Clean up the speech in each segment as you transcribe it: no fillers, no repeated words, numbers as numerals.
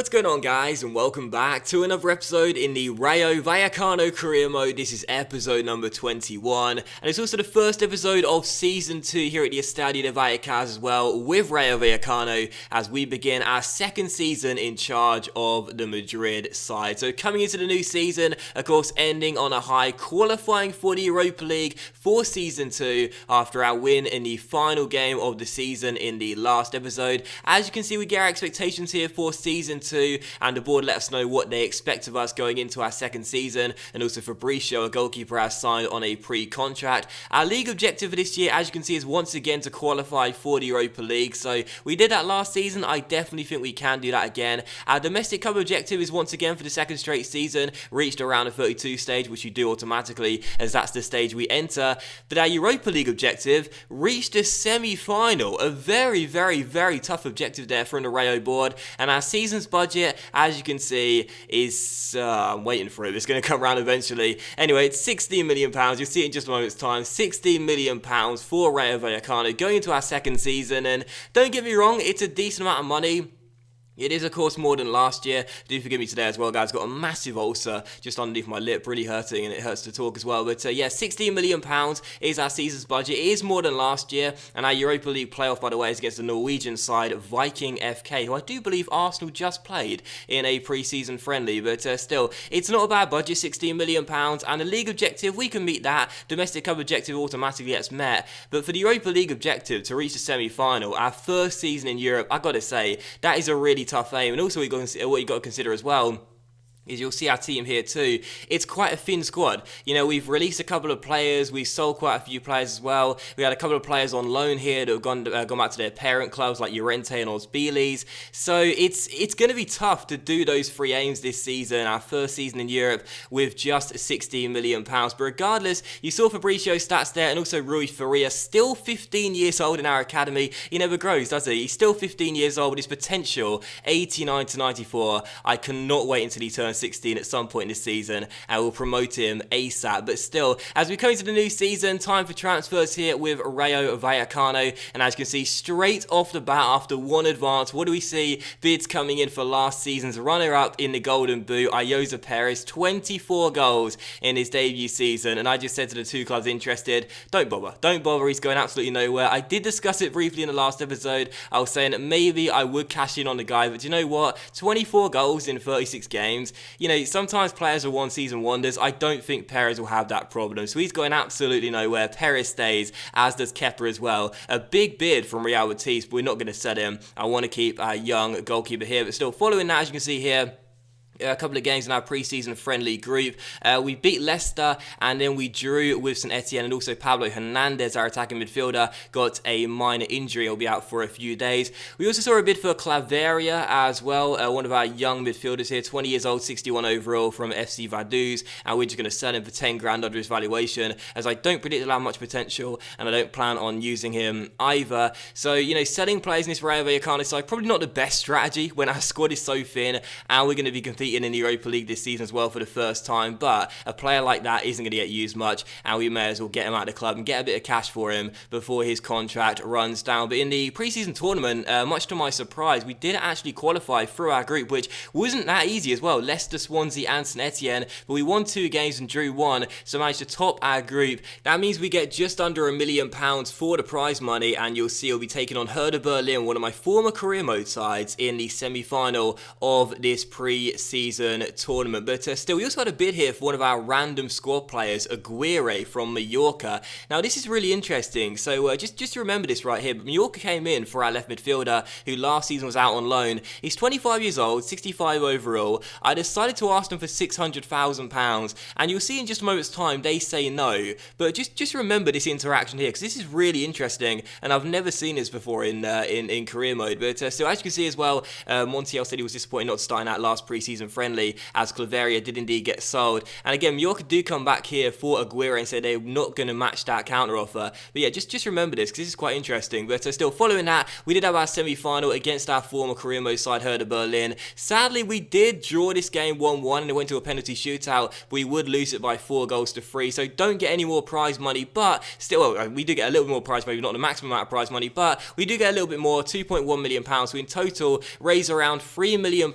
What's going on, guys, and welcome back to another episode in the Rayo Vallecano career mode. This is episode number 21, and it's also the first episode of season 2 here at the Estadio de Vallecas as well, with Rayo Vallecano as we begin our second season in charge of the Madrid side. So coming into the new season, of course, ending on a high, qualifying for the Europa League for season 2 after our win in the final game of the season in the last episode. As you can see, we get our expectations here for season 2, and the board let us know what they expect of us going into our second season, and also Fabricio, a goalkeeper, has signed on a pre-contract. Our league objective for this year, as you can see, is once again to qualify for the Europa League. So we did that last season. I definitely think we can do that again. Our domestic cup objective is once again for the second straight season, reached around the 32 stage, which you do automatically as that's the stage we enter. But our Europa League objective reached a semi-final, a very, very, very tough objective there from the Rayo board. And our season's budget, as you can see, is I'm waiting for it. It's going to come around eventually. Anyway, it's £16 million. You'll see it in just a moment's time. £16 million for Rayo Vallecano going into our second season. And don't get me wrong, it's a decent amount of money. It is, of course, more than last year. Do forgive me today as well, guys. Got a massive ulcer just underneath my lip, really hurting, and it hurts to talk as well. But yeah, £16 million is our season's budget. It is more than last year. And our Europa League playoff, by the way, is against the Norwegian side, Viking FK, who I do believe Arsenal just played in a pre-season friendly. But still, it's not a bad budget, £16 million. And the league objective, we can meet that. Domestic cup objective automatically gets met. But for the Europa League objective to reach the semi-final, our first season in Europe, I got to say, that is a really tough aim. And also what you got to consider as well is you'll see our team here too. It's quite a thin squad. You know, we've released a couple of players, we've sold quite a few players as well. We had a couple of players on loan here that have gone back to their parent clubs like Llorente and Osbilis. So it's going to be tough to do those three aims this season, our first season in Europe, with just £16 million. But regardless, you saw Fabricio's stats there, and also Rui Faria, still 15 years old in our academy. He never grows, does he? He's still 15 years old, but his potential, 89 to 94. I cannot wait until he turns 16 at some point this season, and we'll promote him ASAP. But still, as we come into the new season, time for transfers here with Rayo Vallecano. And as you can see, straight off the bat, after one advance, what do we see? Bids coming in for last season's runner-up in the Golden Boot, Ayoze Perez, 24 goals in his debut season. And I just said to the two clubs interested, don't bother, he's going absolutely nowhere. I did discuss it briefly in the last episode. I was saying that maybe I would cash in on the guy, but you know what? 24 goals in 36 games. You know, sometimes players are one-season wonders. I don't think Perez will have that problem. So he's going absolutely nowhere. Perez stays, as does Kepa as well. A big bid from Real Betis, but we're not going to sell him. I want to keep our young goalkeeper here. But still, following that, as you can see here, a couple of games in our pre-season friendly group. We beat Leicester, and then we drew with St Etienne, and also Pablo Hernandez, our attacking midfielder, got a minor injury. He'll be out for a few days. We also saw a bid for Claveria as well, one of our young midfielders here, 20 years old, 61 overall from FC Vaduz, and we're just going to sell him for 10 grand under his valuation, as I don't predict he'll have much potential, and I don't plan on using him either. So, you know, selling players in this Rayo Vallecano side, probably not the best strategy when our squad is so thin, and we're going to be competing in the Europa League this season as well for the first time. But a player like that isn't going to get used much, and we may as well get him out of the club and get a bit of cash for him before his contract runs down. But in the pre-season tournament, much to my surprise, we did actually qualify through our group, which wasn't that easy as well. Leicester, Swansea and St Etienne, but we won 2 games and drew 1, so managed to top our group. That means we get just under £1 million for the prize money, and you'll see we'll be taking on Hertha Berlin, one of my former career mode sides, in the semi-final of this pre-season tournament. But still, we also had a bid here for one of our random squad players, Aguirre from Mallorca. Now, this is really interesting. So just to remember this right here, Mallorca came in for our left midfielder, who last season was out on loan. He's 25 years old, 65 overall. I decided to ask them for £600,000, and you'll see in just a moment's time they say no. But just remember this interaction here, because this is really interesting, and I've never seen this before in career mode. But so as you can see as well, Montiel said he was disappointed not starting that last pre-season preseason friendly, as Claveria did indeed get sold. And again, Mallorca do come back here for Aguirre and say they're not going to match that counter offer. But yeah, just remember this, because this is quite interesting. But still, following that, we did have our semi-final against our former career mode side, Hertha Berlin. Sadly, we did draw this game 1-1 and it went to a penalty shootout, but we would lose it by 4-3. So don't get any more prize money, but still, well, we do get a little bit more prize money, not the maximum amount of prize money, but we do get a little bit more, £2.1 million. So in total, raise around £3 million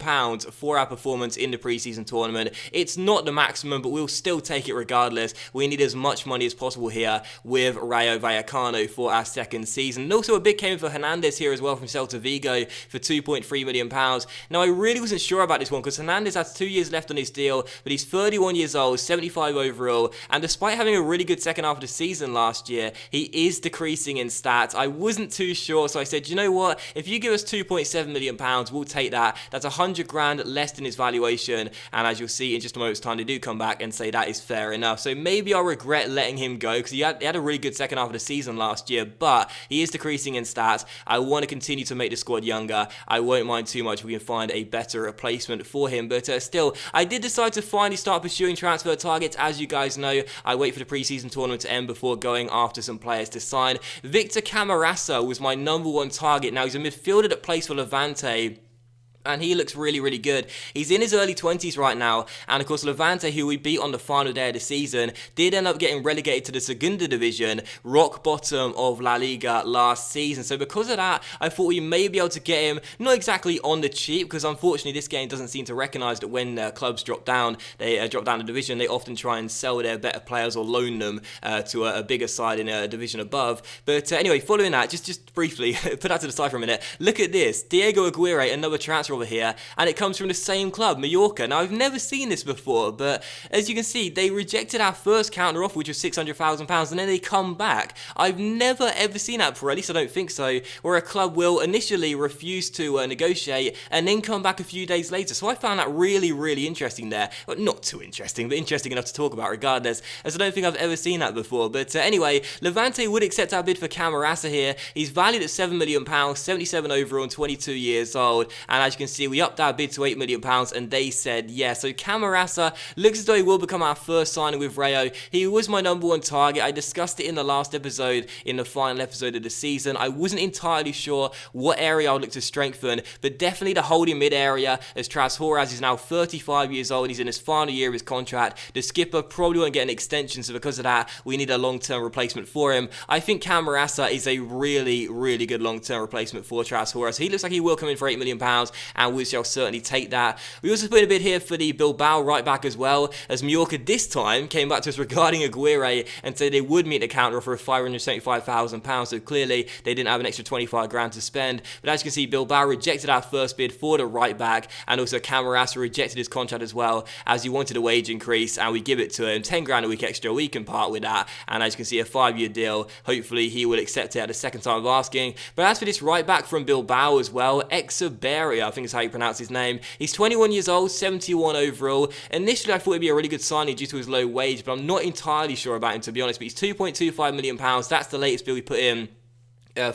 for our performance in the preseason tournament. It's not the maximum, but we'll still take it regardless. We need as much money as possible here with Rayo Vallecano for our second season. And also a big came for Hernandez here as well from Celta Vigo for £2.3 million. Now, I really wasn't sure about this one because Hernandez has 2 years left on his deal, but he's 31 years old, 75 overall, and despite having a really good second half of the season last year, he is decreasing in stats. I wasn't too sure, so I said, you know what, if you give us £2.7 million, we'll take that. That's 100 grand less than his valuation, and as you'll see in just a moment's time, they do come back and say that is fair enough. So maybe I'll regret letting him go because he had a really good second half of the season last year, but he is decreasing in stats. I want to continue to make the squad younger. I won't mind too much if we can find a better replacement for him, but still, I did decide to finally start pursuing transfer targets. As you guys know, I wait for the preseason tournament to end before going after some players to sign. Victor Camarasa was my number one target. Now, he's a midfielder that plays for Levante, and he looks really, really good. He's in his early 20s right now, and of course Levante, who we beat on the final day of the season, did end up getting relegated to the Segunda Division, rock bottom of La Liga last season. So because of that, I thought we may be able to get him, not exactly on the cheap, because unfortunately this game doesn't seem to recognise that when clubs drop down, they drop down the division, they often try and sell their better players or loan them to a bigger side in a division above. But anyway, following that, just briefly, put that to the side for a minute, look at this, Diego Aguirre, another transfer over here, and it comes from the same club, Mallorca. Now, I've never seen this before, but as you can see, they rejected our first counter offer, which was £600,000, and then they come back. I've never ever seen that before, at least I don't think so, where a club will initially refuse to negotiate and then come back a few days later. So I found that really, really interesting there. Well, not too interesting, but interesting enough to talk about regardless, as I don't think I've ever seen that before. But anyway, Levante would accept our bid for Camarasa here. He's valued at £7 million, 77 overall and 22 years old, and as you can see, we upped our bid to £8 million and they said yes. So Camarasa looks as though he will become our first signing with Rayo. He was my number one target. I discussed it in the last episode, in the final episode of the season. I wasn't entirely sure what area I would look to strengthen, but definitely the holding mid area, as Tras Horaz is now 35 years old. He's in his final year of his contract. The skipper probably won't get an extension, so because of that, we need a long-term replacement for him. I think Camarasa is a really, really good long-term replacement for Tras Horaz. He looks like he will come in for £8 million, and we shall certainly take that. We also put a bid here for the Bilbao right back as well, as Mallorca this time came back to us regarding Aguirre and said they would meet the counter offer of £575,000, so clearly they didn't have an extra 25 grand to spend. But as you can see, Bilbao rejected our first bid for the right back, and also Camarasa rejected his contract as well, as he wanted a wage increase, and we give it to him, 10 grand a week extra. We can part with that, and as you can see, a 5-year deal. Hopefully he will accept it at the second time of asking. But as for this right back from Bilbao as well, Exaberia, I think is how you pronounce his name. He's 21 years old, 71 overall. Initially, I thought it'd be a really good signing due to his low wage, but I'm not entirely sure about him, to be honest. But he's £2.25 million. That's the latest bill we put in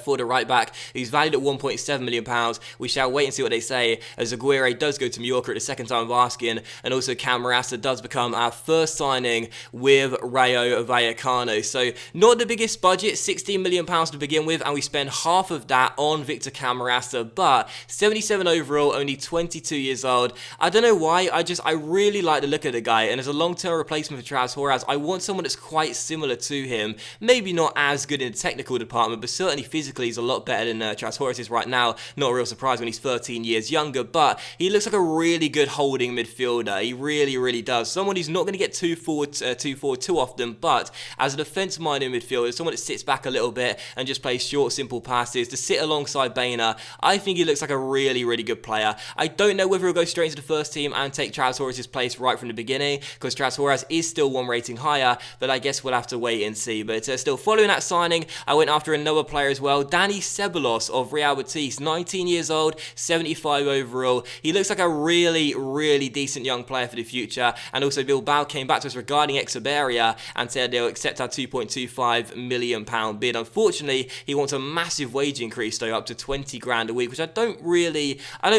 for the right back, who's valued at £1.7 million. We shall wait and see what they say, as Aguirre does go to Mallorca at the second time of asking, and also Camarasa does become our first signing with Rayo Vallecano. So not the biggest budget, £16 million to begin with, and we spend half of that on Victor Camarasa, but 77 overall, only 22 years old. I don't know why, I really like the look of the guy, and as a long-term replacement for Tras Horaz, I want someone that's quite similar to him. Maybe not as good in the technical department, but certainly physically he's a lot better than Tras Horaz is right now. Not a real surprise when he's 13 years younger, but he looks like a really good holding midfielder. He really, really does. Someone who's not going to get too forward too often, but as a defense-minded midfielder, someone that sits back a little bit and just plays short, simple passes to sit alongside Baena. I think he looks like a really, really good player. I don't know whether he'll go straight into the first team and take Tras Horaz's place right from the beginning, because Tras Horaz is still one rating higher, but I guess we'll have to wait and see. But still, following that signing, I went after another player as as well. Dani Ceballos of Real Betis, 19 years old, 75 overall. He looks like a really, really decent young player for the future. And also Bilbao came back to us regarding Echeverria and said they'll accept our £2.25 million bid. Unfortunately, he wants a massive wage increase though, up to 20 grand a week, which I don't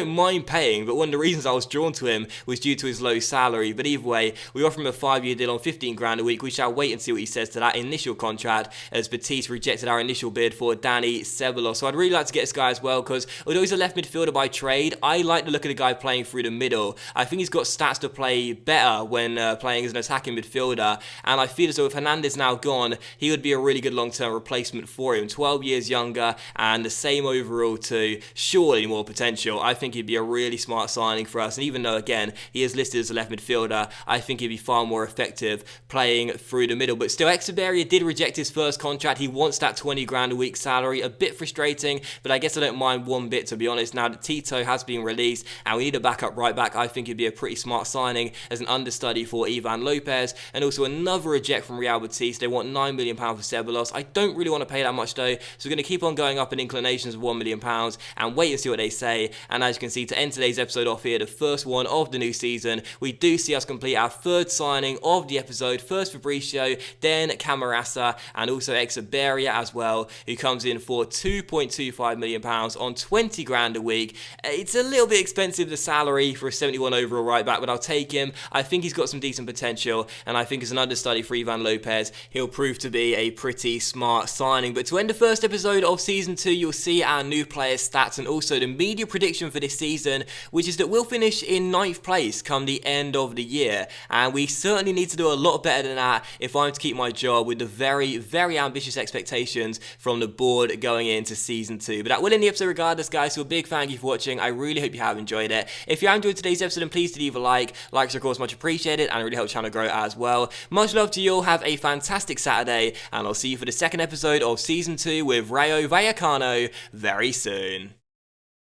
mind paying, but one of the reasons I was drawn to him was due to his low salary. But either way, we offer him a 5-year deal on 15 grand a week. We shall wait and see what he says to that initial contract, as Betis rejected our initial bid for Dani Ceballos. So I'd really like to get this guy as well, because although he's a left midfielder by trade, I like the look of the guy playing through the middle. I think he's got stats to play better when playing as an attacking midfielder, and I feel as though with Hernandez now gone, he would be a really good long-term replacement for him. 12 years younger and the same overall too, surely more potential. I think he'd be a really smart signing for us, and even though again he is listed as a left midfielder, I think he'd be far more effective playing through the middle. But still, Echeverria did reject his first contract. He wants that 20 grand a week salary. A bit frustrating, but I guess I don't mind one bit, to be honest. Now that Tito has been released and we need a backup right back, I think it'd be a pretty smart signing as an understudy for Ivan Lopez. And also another reject from Real Betis. They want £9 million for Ceballos. I don't really want to pay that much though, so we're going to keep on going up in inclinations of £1 million and wait and see what they say. And as you can see, to end today's episode off here, the first one of the new season, we do see us complete our third signing of the episode. First Fabricio, then Camarasa, and also Echeverria as well, who comes in for £2.25 million on 20 grand a week. It's a little bit expensive, the salary, for a 71 overall right back, but I'll take him. I think he's got some decent potential, and I think as an understudy for Ivan Lopez, he'll prove to be a pretty smart signing. But to end the first episode of Season 2, you'll see our new player stats and also the media prediction for this season, which is that we'll finish in 9th place come the end of the year. And we certainly need to do a lot better than that if I'm to keep my job, with the very, very ambitious expectations from the board going into Season 2. But that will end the episode regardless, guys, so a big thank you for watching. I really hope you have enjoyed it. If you have enjoyed today's episode, then please do leave a like. Likes are of course much appreciated and really help the channel grow as well. Much love to you all, have a fantastic Saturday, and I'll see you for the second episode of Season 2 with Rayo Vallecano very soon.